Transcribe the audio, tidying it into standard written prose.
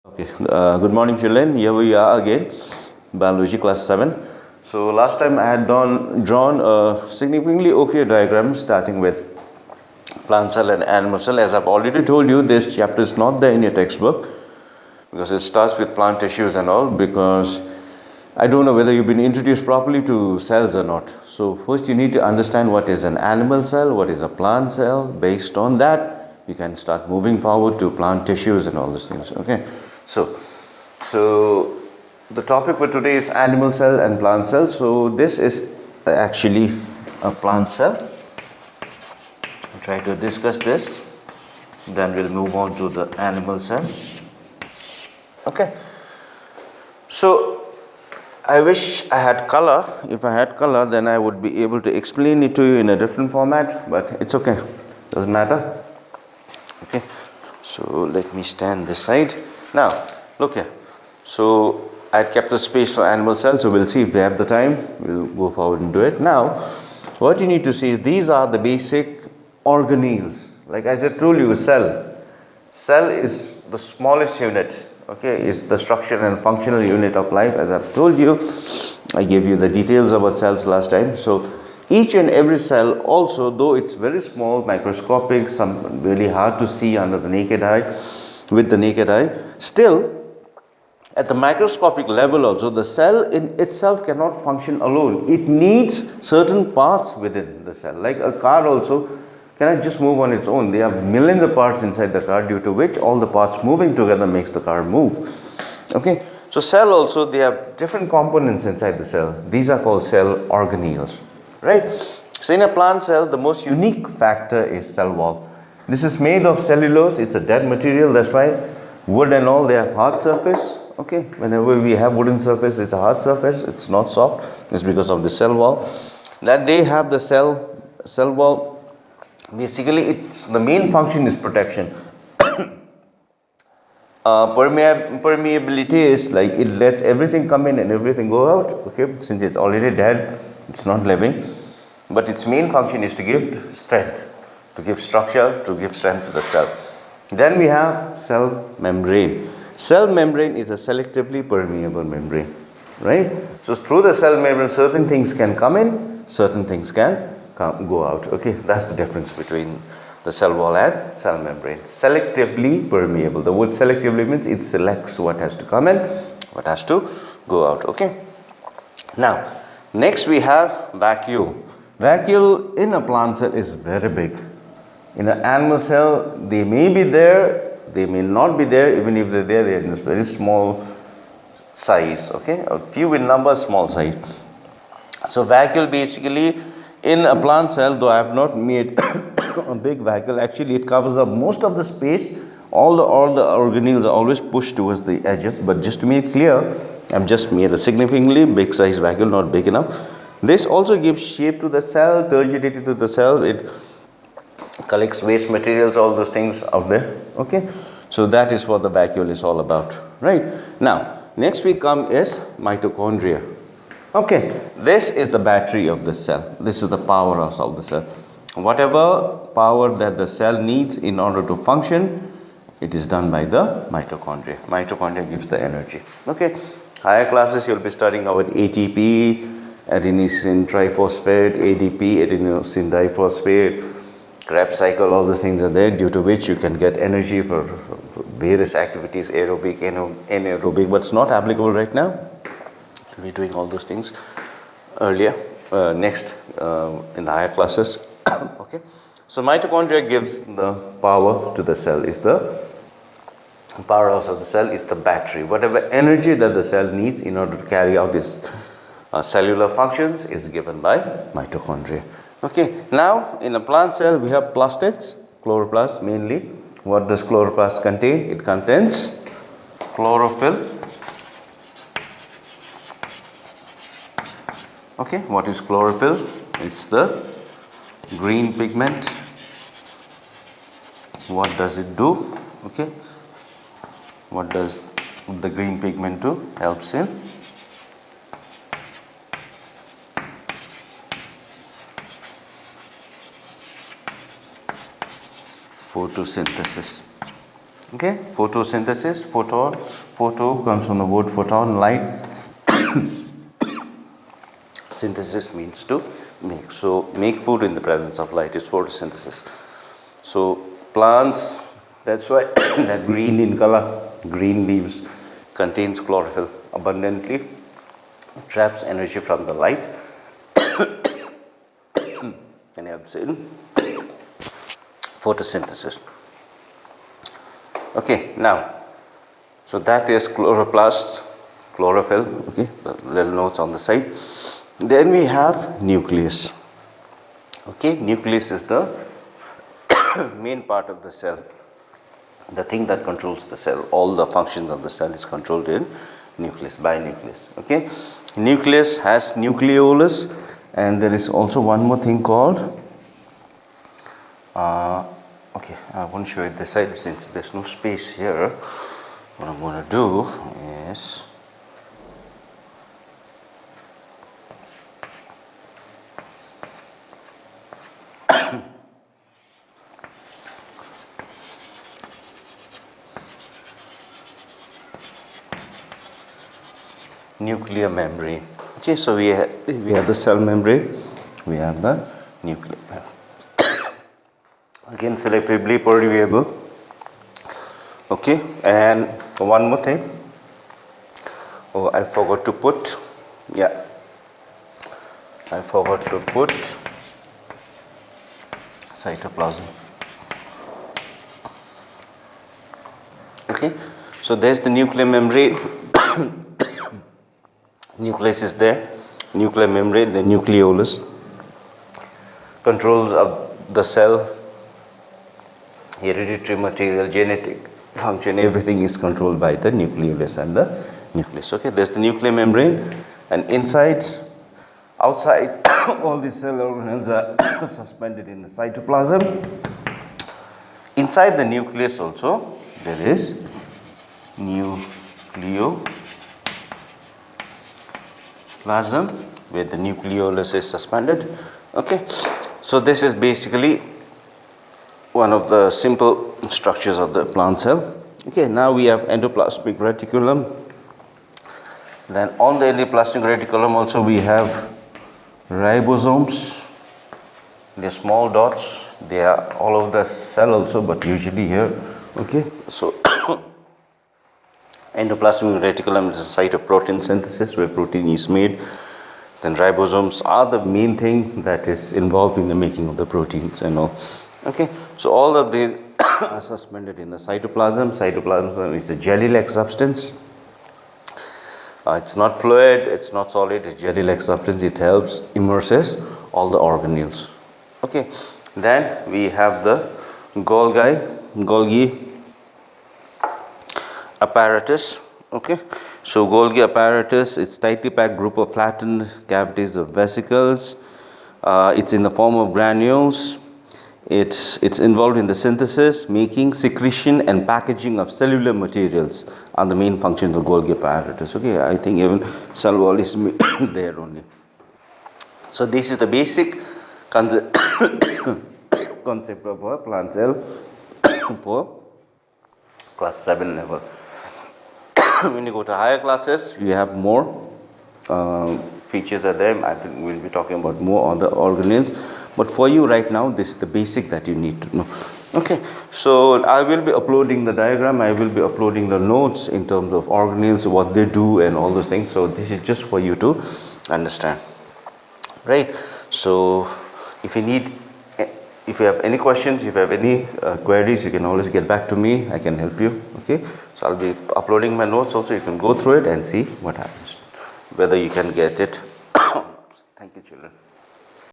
Okay, good morning children. Here we are again, biology class 7. So last time I had drawn a significantly okay diagram starting with plant cell and animal cell. As I've already told you, this chapter is not there in your textbook because it starts with plant tissues and all, because I don't know whether you've been introduced properly to cells or not. So first you need to understand what is an animal cell, what is a plant cell. Based on that, you can start moving forward to plant tissues and all these things. Okay. So the topic for today is animal cell and plant cell. So this is actually a plant cell. I'll try to discuss this. Then we'll move on to the animal cell. Okay. So I wish I had color. If I had color, then I would be able to explain it to you in a different format. But it's okay. Doesn't matter. Okay. So let me stand this side. Now, look here. So I had kept the space for animal cells, so we'll see if they have the time. We'll go forward and do it. Now, what you need to see is these are the basic organelles. Like as I told you, cell. Cell is the smallest unit. Okay, is the structure and functional unit of life. As I've told you, I gave you the details about cells last time. So each and every cell also, though it's very small, microscopic, some really hard to see under the naked eye, with the naked eye, still at the microscopic level also, the cell in itself cannot function alone. It needs certain parts within the cell. Like a car also cannot just move on its own. There are millions of parts inside the car, due to which all the parts moving together makes the car move. Okay, so cell also, they have different components inside the cell. These are called cell organelles, right? So in a plant cell, the most unique factor is cell wall. This is made of cellulose. It's a dead material. That's why wood and all, they have hard surface. Okay, whenever we have wooden surface, it's a hard surface. It's not soft. It's because of the cell wall. That they have the cell wall. Basically, it's the main function is protection. Permeability is like it lets everything come in and everything go out. Okay, since it's already dead, it's not living. But its main function is to give strength, to give structure, to give strength to the cell. Then we have cell membrane. Cell membrane is a selectively permeable membrane, right? So through the cell membrane, certain things can come in, certain things can go out. Okay, that's the difference between the cell wall and cell membrane. Selectively permeable. The word selectively means it selects what has to come in, what has to go out. Okay. Now, next we have vacuole. Vacuole in a plant cell is very big. In an animal cell, they may be there, they may not be there. Even if they're there, they're in this very small size. Okay, a few in number, small size. So vacuole basically in a plant cell, though I have not made a big vacuole, actually it covers up most of the space. All the organelles are always pushed towards the edges. But just to make it clear, I've just made a significantly big size vacuole, not big enough. This also gives shape to the cell, turgidity to the cell. It collects waste materials, all those things out there. Okay, so that is what the vacuole is all about, right? Now, next we come is mitochondria. Okay, this is the battery of the cell. This is the powerhouse of the cell. Whatever power that the cell needs in order to function, it is done by the mitochondria. Mitochondria gives the energy. Okay, higher classes you'll be studying about ATP, adenosine triphosphate, ADP, adenosine diphosphate, Krebs cycle, all those things are there, due to which you can get energy for various activities, aerobic, anaerobic, but it's not applicable right now. We'll be doing all those things earlier, next in the higher classes. Okay, so mitochondria gives the power to the cell, is the powerhouse of the cell, is the battery. Whatever energy that the cell needs in order to carry out its cellular functions is given by mitochondria. Okay, now in a plant cell we have plastids, chloroplast mainly. What does chloroplast contain? It contains chlorophyll. Okay, what is chlorophyll? It's the green pigment. What does it do? Okay, what does the green pigment do? Helps in photosynthesis. Okay, photosynthesis, photo comes from the word photon, light. Synthesis means to make. So make food in the presence of light is photosynthesis. So plants, that's why that green in color, green leaves contains chlorophyll abundantly, traps energy from the light and helps in photosynthesis. Okay, now, so that is chloroplast, chlorophyll, okay, the little notes on the side. Then we have nucleus. Okay, nucleus is the main part of the cell, the thing that controls the cell. All the functions of the cell is controlled in nucleus, by nucleus. Okay, nucleus has nucleolus, and there is also one more thing called okay, I won't show it this side since there's no space here. What I'm going to do is nuclear membrane. Okay, so we have the cell membrane, we have the nuclear membrane. Again, selectively permeable. Okay, and one more thing. Oh, I forgot to put. Yeah, I forgot to put cytoplasm. Okay, so there's the nuclear membrane. Nucleus is there, nuclear membrane, the nucleolus controls of the cell, hereditary material, genetic function, everything is controlled by the nucleolus and the nucleus. Okay, there's the nuclear membrane, and inside, outside, all the cell organelles are suspended in the cytoplasm. Inside the nucleus also, there is nucleoplasm, where the nucleolus is suspended. Okay, so this is basically one of the simple structures of the plant cell. Okay, now we have endoplasmic reticulum. Then on the endoplasmic reticulum also we have ribosomes. They're small dots. They are all over the cell also, but usually here. Okay, so endoplasmic reticulum is a site of protein synthesis where protein is made. Then ribosomes are the main thing that is involved in the making of the proteins and all. Okay, so all of these are suspended in the cytoplasm. Cytoplasm is a jelly-like substance. It's not fluid, it's not solid, it's jelly-like substance. It helps immerses all the organelles. Okay, then we have the Golgi apparatus. Okay, so Golgi apparatus is tightly packed group of flattened cavities of vesicles. It's in the form of granules. It's involved in the synthesis, making, secretion and packaging of cellular materials are the main functions of Golgi apparatus. Okay, I think even cell wall is there only. So this is the basic concept of a plant cell for class 7 level. When you go to higher classes, you have more features are there. I think we'll be talking about more on the organelles. But for you right now, this is the basic that you need to know. Okay, so I will be uploading the diagram. I will be uploading the notes in terms of organelles, what they do and all those things. So this is just for you to understand. Right, so if you have any questions, if you have any queries, you can always get back to me. I can help you. Okay, so I'll be uploading my notes also. You can go through it and see what happens, whether you can get it. Thank you, children.